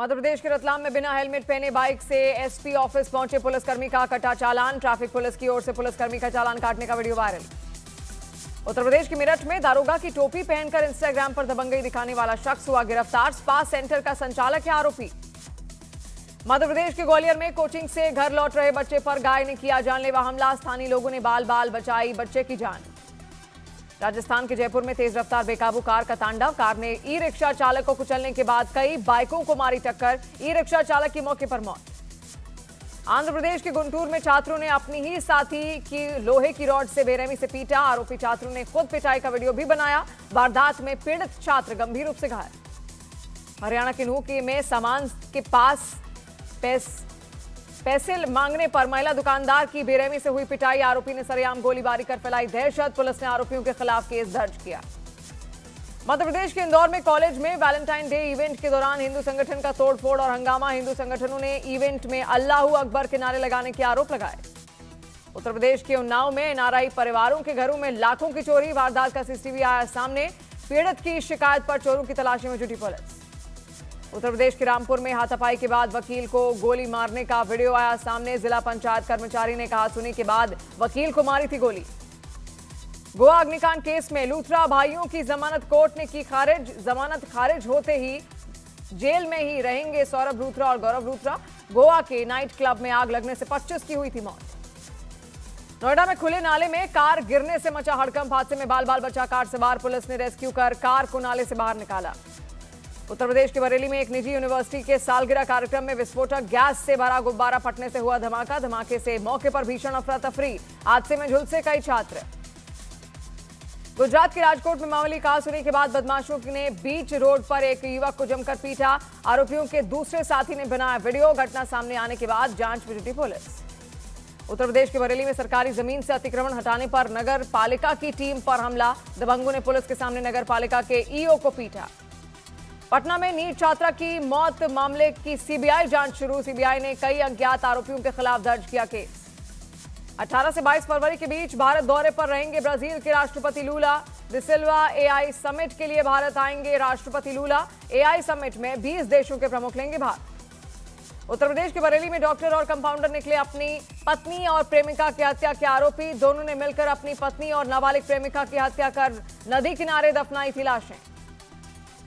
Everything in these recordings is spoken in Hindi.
मध्य प्रदेश के रतलाम में बिना हेलमेट पहने बाइक से एसपी ऑफिस पहुंचे पुलिसकर्मी का कटा चालान। ट्रैफिक पुलिस की ओर से पुलिसकर्मी का चालान काटने का वीडियो वायरल। उत्तर प्रदेश के मेरठ में दारोगा की टोपी पहनकर इंस्टाग्राम पर दबंगई दिखाने वाला शख्स हुआ गिरफ्तार। स्पा सेंटर का संचालक है आरोपी। मध्य प्रदेश के ग्वालियर में कोचिंग से घर लौट रहे बच्चे पर गाय ने किया जानलेवा हमला। स्थानीय लोगों ने बाल बाल बचाई बच्चे की जान। राजस्थान के जयपुर में तेज रफ्तार बेकाबू कार का तांडव। कार ने ई रिक्शा चालक को कुचलने के बाद कई बाइकों को मारी टक्कर। ई रिक्शा चालक की मौके पर मौत। आंध्र प्रदेश के गुंटूर में छात्रों ने अपनी ही साथी की लोहे की रॉड से बेरहमी से पीटा। आरोपी छात्रों ने खुद पिटाई का वीडियो भी बनाया। वारदात में पीड़ित छात्र गंभीर रूप से घायल। हरियाणा के नूह में सामान के पास पैसे मांगने पर महिला दुकानदार की बेरहमी से हुई पिटाई। आरोपी ने सरेआम गोलीबारी कर फैलाई दहशत। पुलिस ने आरोपियों के खिलाफ केस दर्ज किया। मध्य प्रदेश के इंदौर में कॉलेज में वैलेंटाइन डे इवेंट के दौरान हिंदू संगठन का तोड़फोड़ और हंगामा। हिंदू संगठनों ने इवेंट में अल्लाहू अकबर के नारे लगाने के आरोप लगाए। उत्तर प्रदेश के उन्नाव में एनआरआई परिवारों के घरों में लाखों की चोरी। वारदात का सीसीटीवी आया सामने। पीड़ित की शिकायत पर चोरों की तलाशी में जुटी पुलिस। उत्तर प्रदेश के रामपुर में हाथापाई के बाद वकील को गोली मारने का वीडियो आया सामने। जिला पंचायत कर्मचारी ने कहा सुनी के बाद वकील को मारी थी गोली। गोवा अग्निकांड केस में लूथरा भाइयों की जमानत कोर्ट ने की खारिज। जमानत खारिज होते ही जेल में ही रहेंगे सौरभ लूथरा और गौरव लूथरा। गोवा के नाइट क्लब में आग लगने से 25 की हुई थी मौत। नोएडा में खुले नाले में कार गिरने से मचा हड़कंप। हादसे में बाल बाल बचा कार सवार। पुलिस ने रेस्क्यू कर कार को नाले से बाहर निकाला। उत्तर प्रदेश के बरेली में एक निजी यूनिवर्सिटी के सालगिरह कार्यक्रम में विस्फोटक गैस से भरा गुब्बारा फटने से हुआ धमाका। धमाके से मौके पर भीषण अफरा तफरी। हादसे में झुलसे कई छात्र। गुजरात के राजकोट में मामूली कहासुनी के बाद बदमाशों ने बीच रोड पर एक युवक को जमकर पीटा। आरोपियों के दूसरे साथी ने बनाया वीडियो। घटना सामने आने के बाद जांच में जुटी पुलिस। उत्तर प्रदेश के बरेली में सरकारी जमीन से अतिक्रमण हटाने पर नगर पालिका की टीम पर हमला। दबंगों ने पुलिस के सामने नगर पालिका के ईओ को पीटा। पटना में नीट छात्रा की मौत मामले की सीबीआई जांच शुरू। सीबीआई ने कई अज्ञात आरोपियों के खिलाफ दर्ज किया केस। 18 से 22 फरवरी के बीच भारत दौरे पर रहेंगे ब्राजील के राष्ट्रपति लूला। डिसिल्वा एआई समिट के लिए भारत आएंगे राष्ट्रपति लूला। एआई समिट में 20 देशों के प्रमुख लेंगे भाग। उत्तर प्रदेश के बरेली में डॉक्टर और कंपाउंडर निकले अपनी पत्नी और प्रेमिका की हत्या के आरोपी। दोनों ने मिलकर अपनी पत्नी और नाबालिग प्रेमिका की हत्या कर नदी किनारे दफनाई थी लाशें।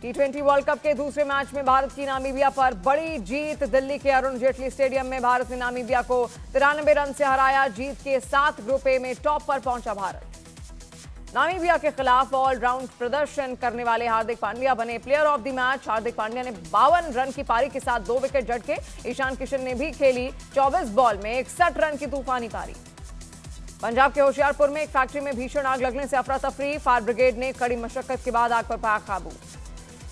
T20 वर्ल्ड कप के दूसरे मैच में भारत की नामीबिया पर बड़ी जीत। दिल्ली के अरुण जेटली स्टेडियम में भारत ने नामीबिया को 93 रन से हराया। जीत के साथ ग्रुप ए में टॉप पर पहुंचा भारत। नामीबिया के खिलाफ ऑलराउंड प्रदर्शन करने वाले हार्दिक पांड्या बने player of the match. Hardik Pandya ने 52 रन की पारी के साथ 2 विकेट झटके। ईशान किशन ने भी खेली 24 बॉल में 61 रन की तूफानी पारी। पंजाब के होशियारपुर में एक फैक्ट्री में भीषण आग लगने से अफरा तफरी। फायर ब्रिगेड ने कड़ी मशक्कत के बाद आग पर पाया काबू।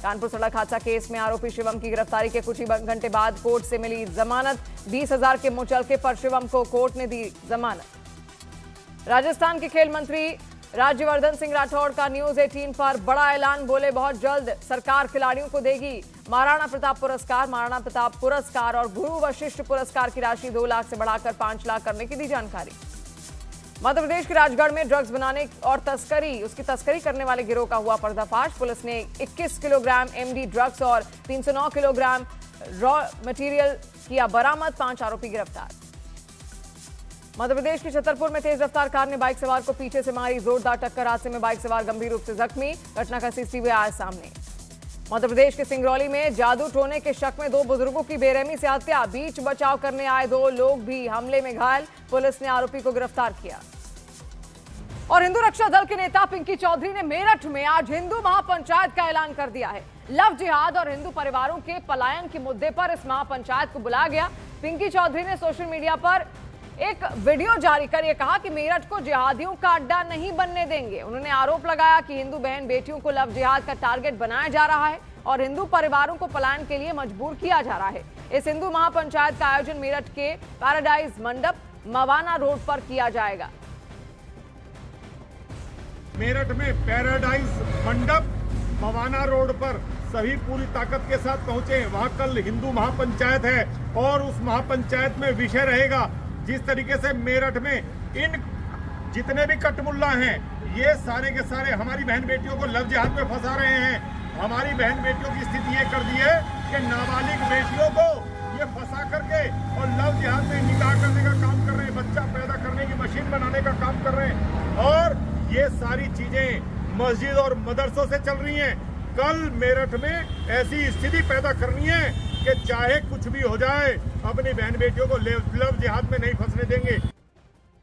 कानपुर सड़क हादसा केस में आरोपी शिवम की गिरफ्तारी के कुछ ही घंटे बाद कोर्ट से मिली जमानत। 20,000 के मुचलके पर शिवम को कोर्ट ने दी जमानत। राजस्थान के खेल मंत्री राज्यवर्धन सिंह राठौड़ का न्यूज 18 पर बड़ा ऐलान। बोले बहुत जल्द सरकार खिलाड़ियों को देगी महाराणा प्रताप पुरस्कार। महाराणा प्रताप पुरस्कार और गुरु वशिष्ठ पुरस्कार की राशि 2 लाख से बढ़ाकर 5 लाख करने की दी जानकारी। मध्य प्रदेश के राजगढ़ में ड्रग्स बनाने और उसकी तस्करी करने वाले गिरोह का हुआ पर्दाफाश। पुलिस ने 21 किलोग्राम एमडी ड्रग्स और 309 किलोग्राम रॉ मटेरियल किया बरामद। 5 आरोपी गिरफ्तार। मध्य प्रदेश के छतरपुर में तेज रफ्तार कार ने बाइक सवार को पीछे से मारी जोरदार टक्कर। हादसे में बाइक सवार गंभीर रूप से जख्मी। घटना का सीसीटीवी आया सामने। मध्य प्रदेश के सिंगरौली में जादू टोने के शक में 2 बुजुर्गों की बेरहमी से हत्या। बीच बचाव करने आए 2 लोग भी हमले में घायल। पुलिस ने आरोपी को गिरफ्तार किया। और हिंदू रक्षा दल के नेता पिंकी चौधरी ने मेरठ में आज हिंदू महापंचायत का ऐलान कर दिया है। लव जिहाद और हिंदू परिवारों के पलायन के मुद्दे पर इस महापंचायत को बुलाया गया। पिंकी चौधरी ने सोशल मीडिया पर एक वीडियो जारी कर यह कहा कि मेरठ को जिहादियों का अड्डा नहीं बनने देंगे। उन्होंने आरोप लगाया कि हिंदू बहन बेटियों को लव जिहाद का टारगेट बनाया जा रहा है और हिंदू परिवारों को पलायन के लिए मजबूर किया जा रहा है। इस हिंदू महापंचायत का आयोजन मेरठ के पैराडाइज मंडप मवाना रोड पर किया जाएगा। मेरठ में पैराडाइज मंडप मवाना रोड पर सभी पूरी ताकत के साथ पहुंचे। वहां कल हिंदू महापंचायत है और उस महापंचायत में विषय रहेगा जिस तरीके से मेरठ में इन जितने भी कटमुल्ला हैं ये सारे के सारे हमारी बहन बेटियों को लव जिहाद में फंसा रहे हैं। हमारी बहन बेटियों की स्थिति ये कर दी है कि नाबालिग बेटियों को ये फंसा करके और लव जिहाद में निकाह करने का काम कर रहे हैं, बच्चा पैदा करने की मशीन बनाने का काम कर रहे हैं। और ये सारी चीजें मस्जिद और मदरसों से चल रही हैं। कल मेरठ में ऐसी स्थिति पैदा करनी है कि चाहे कुछ भी हो जाए, अपनी बहन बेटियों को लव जिहाद में नहीं फंसने देंगे।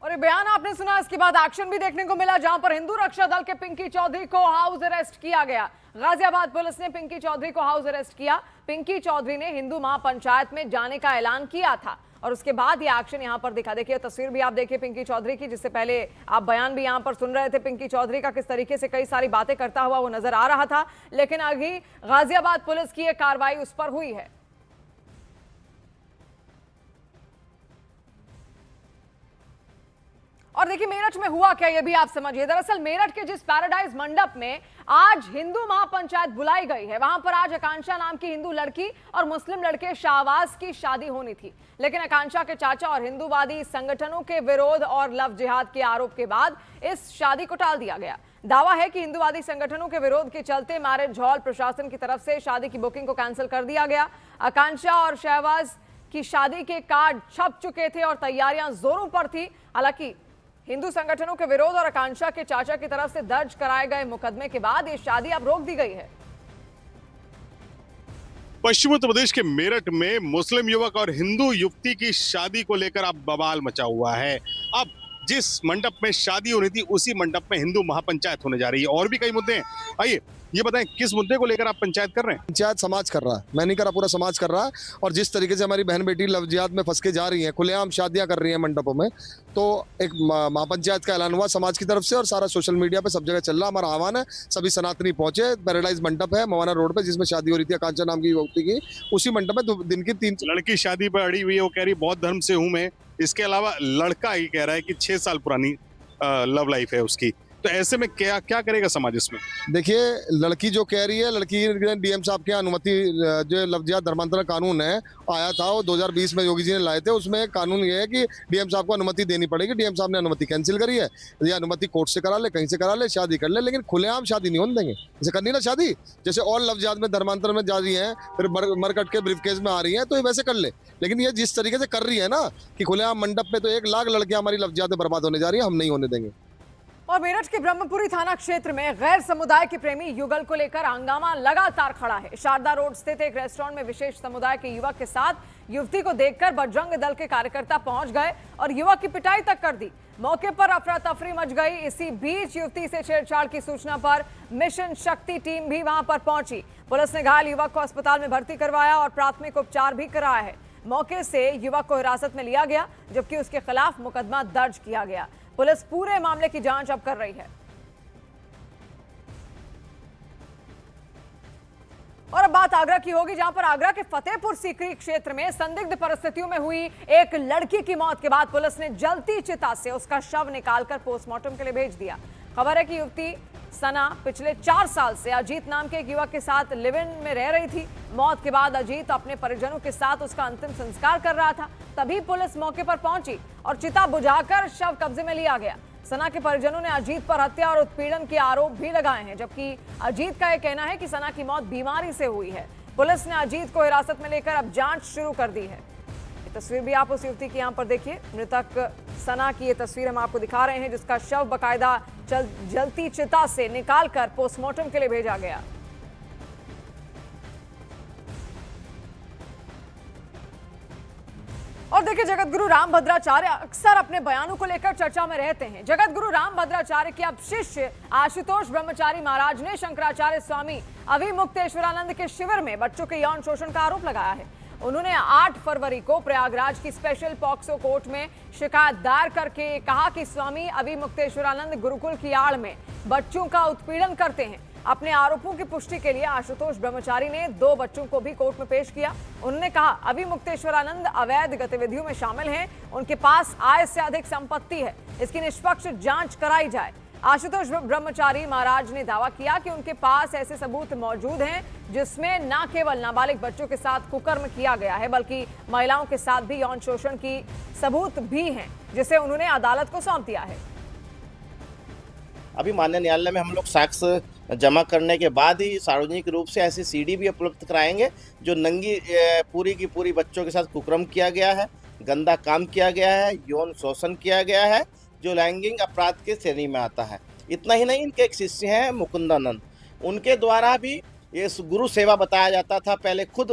और ये बयान आपने सुना, इसके बाद एक्शन भी देखने को मिला, जहां पर हिंदू रक्षा दल के पिंकी चौधरी को हाउस अरेस्ट किया गया। गाजियाबाद पुलिस ने पिंकी चौधरी को हाउस अरेस्ट किया। पिंकी चौधरी ने हिंदू महापंचायत में जाने का ऐलान किया था और उसके बाद ये एक्शन यहां पर दिखा। देखिए तस्वीर भी आप देखिए पिंकी चौधरी की, जिससे पहले आप बयान भी यहां पर सुन रहे थे पिंकी चौधरी का, किस तरीके से कई सारी बातें करता हुआ वो नजर आ रहा था। लेकिन अभी गाजियाबाद पुलिस की एक कार्रवाई उस पर हुई है। और देखिए मेरठ में हुआ क्या, ये भी आप समझिए। दरअसल मेरठ के जिस पैराडाइज मंडप में आज हिंदू महापंचायत बुलाई गई है, वहां पर आज आकांक्षा नाम की हिंदू लड़की और मुस्लिम लड़के शाहबाज की शादी होनी थी। लेकिन आकांक्षा के चाचा और हिंदूवादी संगठनों के विरोध और लव जिहाद के आरोप के बाद इस शादी को टाल दिया गया। दावा है कि हिंदूवादी संगठनों के विरोध के चलते मैरिज हॉल प्रशासन की तरफ से शादी की बुकिंग को कैंसिल कर दिया गया। आकांक्षा और शहबाज की शादी के कार्ड छप चुके थे और तैयारियां जोरों पर थी। हालांकि हिंदू संगठनों के विरोध और आकांक्षा के चाचा की तरफ से दर्ज कराए गए मुकदमे के बाद ये शादी अब रोक दी गई है। पश्चिम उत्तर प्रदेश के मेरठ में मुस्लिम युवक और हिंदू युवती की शादी को लेकर अब बवाल मचा हुआ है। अब जिस मंडप में शादी होनी थी उसी मंडप में हिंदू महापंचायत होने जा रही है। और भी कई मुद्दे हैं, आइए ये बताएं किस मुद्दे को लेकर आप पंचायत कर रहे हैं? पंचायत समाज कर रहा है, मैं नहीं कर रहा, पूरा समाज कर रहा है। और जिस तरीके से हमारी बहन बेटी लव जिहाद में फंस के जा रही हैं, खुलेआम शादियां कर रही हैं मंडपों में, तो एक महापंचायत का ऐलान हुआ समाज की तरफ से और सारा सोशल मीडिया पे सब जगह चल रहा। हमारा आह्वान है सभी सनातनी पहुंचे। पैराडाइज मंडप है मवाना रोड पे, जिसमें शादी हो रही थी आकांक्षा नाम की युवती की, उसी मंडप में दिन की 3 लड़की शादी पर अड़ी हुई है, वो कह रही बौद्ध धर्म से हूं मैं। इसके अलावा लड़का ये कह रहा है कि 6 साल पुरानी लव लाइफ है उसकी। तो ऐसे में क्या क्या करेगा समाज इसमें? देखिए लड़की जो कह रही है, लड़की ने डीएम साहब के अनुमति, जो लव जिहाद धर्मांतरण कानून है आया था वो 2020 में योगी जी ने लाए थे, उसमें कानून ये है कि डीएम साहब को अनुमति देनी पड़ेगी। डीएम साहब ने अनुमति कैंसिल करी है। ये अनुमति कोर्ट से करा ले, कहीं से करा ले, शादी कर ले, लेकिन खुलेआम शादी नहीं होने देंगे। जैसे करनी ना शादी, जैसे और लव जिहाद में धर्मांतरण में जा रही है, फिर मरकट के ब्रीफकेस में आ रही है, तो ये वैसे कर ले। लेकिन ये जिस तरीके से कर रही है ना कि खुलेआम मंडप पे, तो 1 लाख लड़कियां हमारी लव जिहाद में बर्बाद होने जा रही है, हम नहीं होने देंगे। और मेरठ के ब्रह्मपुरी थाना क्षेत्र में गैर समुदाय के प्रेमी युगल को लेकर हंगामा लगातार खड़ा है। शारदा रोड स्थित एक रेस्टोरेंट में विशेष समुदाय के युवक के साथ युवती को देखकर बजरंग दल के कार्यकर्ता पहुंच गए और युवक की पिटाई तक कर दी। मौके पर अफरा तफरी मच गई। इसी बीच युवती से छेड़छाड़ की सूचना पर मिशन शक्ति टीम भी वहां पर पहुंची। पुलिस ने घायल युवक को अस्पताल में भर्ती करवाया और प्राथमिक उपचार भी कराया है। मौके से युवक को हिरासत में लिया गया, जबकि उसके खिलाफ मुकदमा दर्ज किया गया। पुलिस पूरे मामले की जांच अब कर रही है। और अब बात आगरा की होगी, जहां पर आगरा के फतेहपुर सीकरी क्षेत्र में संदिग्ध परिस्थितियों में हुई एक लड़की की मौत के बाद पुलिस ने जलती चिता से उसका शव निकालकर पोस्टमार्टम के लिए भेज दिया। खबर है कि युवती सना पिछले 4 साल से अजीत नाम के एक युवक के साथ लिव इन में रह रही थी। मौत के बाद अजीत अपने परिजनों के साथ उसका अंतिम संस्कार कर रहा था। तभी पुलिस मौके पर पहुंची और चिता बुझाकर शव कब्जे में लिया गया। सना के परिजनों ने अजीत पर हत्या और उत्पीड़न के आरोप भी लगाए हैं, जबकि अजीत का यह कहना है कि सना की मौत बीमारी से हुई है। पुलिस ने अजीत को हिरासत में लेकर अब जांच शुरू कर दी है। तस्वीर भी आप उस युवती की यहाँ पर देखिए। मृतक सना की ये तस्वीर हम आपको दिखा रहे हैं, जिसका शव बकायदा जलती चिता से निकालकर पोस्टमार्टम के लिए भेजा गया। और देखिए जगतगुरु रामभद्राचार्य अक्सर अपने बयानों को लेकर चर्चा में रहते हैं। जगतगुरु रामभद्राचार्य के अब शिष्य आशुतोष ब्रह्मचारी महाराज ने शंकराचार्य स्वामी अभिमुक्तेश्वरानंद के शिविर में बच्चों के यौन शोषण का आरोप लगाया है। उन्होंने 8 फरवरी को प्रयागराज की स्पेशल पॉक्सो कोर्ट में शिकायत दायर करके कहा कि स्वामी अभिमुक्तेश्वरानंद गुरुकुल की आड़ में बच्चों का उत्पीड़न करते हैं। अपने आरोपों की पुष्टि के लिए आशुतोष ब्रह्मचारी ने 2 बच्चों को भी कोर्ट में पेश किया। उन्होंने कहा अभिमुक्तेश्वरानंद अवैध गतिविधियों में शामिल हैं, उनके पास आय से अधिक संपत्ति है, इसकी निष्पक्ष जांच कराई जाए। आशुतोष ब्रह्मचारी महाराज ने दावा किया कि उनके पास ऐसे सबूत मौजूद हैं जिसमें न केवल नाबालिग बच्चों के साथ कुकर्म किया गया है, बल्कि महिलाओं के साथ भी यौन शोषण की सबूत भी हैं, जिसे उन्होंने अदालत को सौंप दिया है। अभी माननीय न्यायालय में हम लोग साक्ष्य जमा करने के बाद ही सार्वजनिक रूप से ऐसी सीडी भी उपलब्ध कराएंगे जो नंगी पूरी की पूरी बच्चों के साथ कुकर्म किया गया है, गंदा काम किया गया है, यौन शोषण किया गया है, जो लैंगिक अपराध के श्रेणी में आता है। इतना ही नहीं, इनके एक शिष्य हैं मुकुंदानंद, उनके द्वारा भी ये गुरु सेवा बताया जाता था। पहले खुद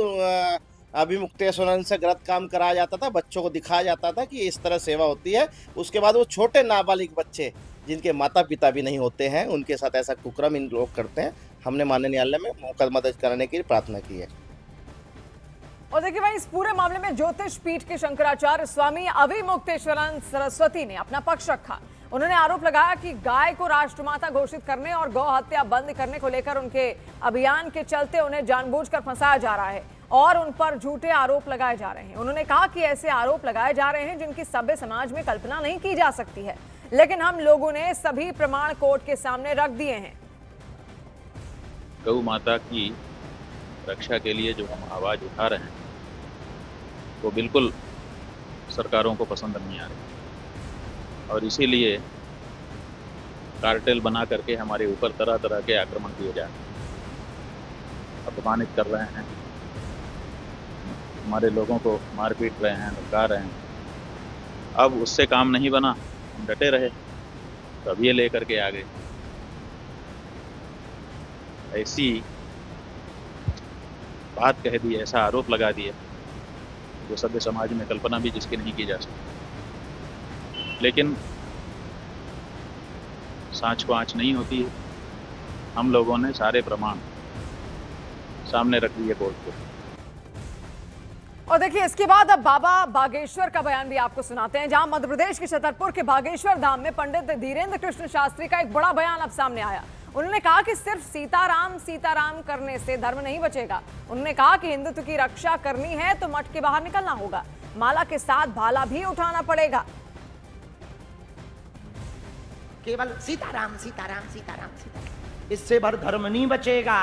अभिमुक्तेश्वरानंद से गलत काम कराया जाता था, बच्चों को दिखाया जाता था कि इस तरह सेवा होती है। उसके बाद वो छोटे नाबालिग बच्चे जिनके माता पिता भी नहीं होते हैं, उनके साथ ऐसा कुकर्म इन लोग करते हैं। हमने माननीय न्यायालय में मुकदमा दर्ज कराने की प्रार्थना की है। और देखिए भाई, इस पूरे मामले में ज्योतिष पीठ के शंकराचार्य स्वामी अभिमुक्तेश्वरानंद सरस्वती ने अपना पक्ष रखा। उन्होंने आरोप लगाया कि गाय को राष्ट्रमाता घोषित करने और गौ हत्या बंद करने को लेकर उनके अभियान के चलते उन्हें जानबूझकर फंसाया जा रहा है और उन पर झूठे आरोप लगाए जा रहे हैं। उन्होंने कहा कि ऐसे आरोप लगाए जा रहे हैं जिनकी सभ्य समाज में कल्पना नहीं की जा सकती है, लेकिन हम लोगों ने सभी प्रमाण कोर्ट के सामने रख दिए हैं। गौ माता की रक्षा के लिए जो हम आवाज़ उठा रहे हैं वो बिल्कुल सरकारों को पसंद नहीं आ रही और इसीलिए कार्टेल बना करके हमारे ऊपर तरह तरह के आक्रमण किए जा रहे हैं, अपमानित कर रहे हैं, हमारे लोगों को मार पीट रहे हैं, धमका रहे हैं। अब उससे काम नहीं बना, हम डटे रहे, तो अब ये लेकर के आ गए। ऐसी बात कह दी, ऐसा आरोप लगा दिया जो सभ्य समाज में कल्पना भी जिसकी नहीं की जा सकती। लेकिन सांच को आँच नहीं होती है। हम लोगों ने सारे प्रमाण सामने रख दिए कोर्ट को। और देखिए, इसके बाद अब बाबा बागेश्वर का बयान भी आपको सुनाते हैं, जहां मध्य प्रदेश के छतरपुर के बागेश्वर धाम में पंडित धीरेन्द्र कृष्ण शास्त्री का एक बड़ा बयान अब सामने आया। उन्होंने कहा कि सिर्फ सीताराम सीताराम करने से धर्म नहीं बचेगा। उन्होंने कहा कि हिंदुत्व की रक्षा करनी है तो मठ के बाहर निकलना होगा, माला के साथ भाला भी उठाना पड़ेगा। केवल सीताराम सीताराम सीताराम सीताराम, इससे भर धर्म नहीं बचेगा।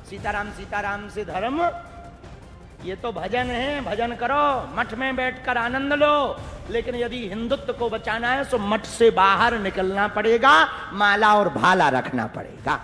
सीताराम सीताराम से धर्म, ये तो भजन है, भजन करो, मठ में बैठकर आनंद लो। लेकिन यदि हिंदुत्व को बचाना है तो मठ से बाहर निकलना पड़ेगा, माला और भाला रखना पड़ेगा।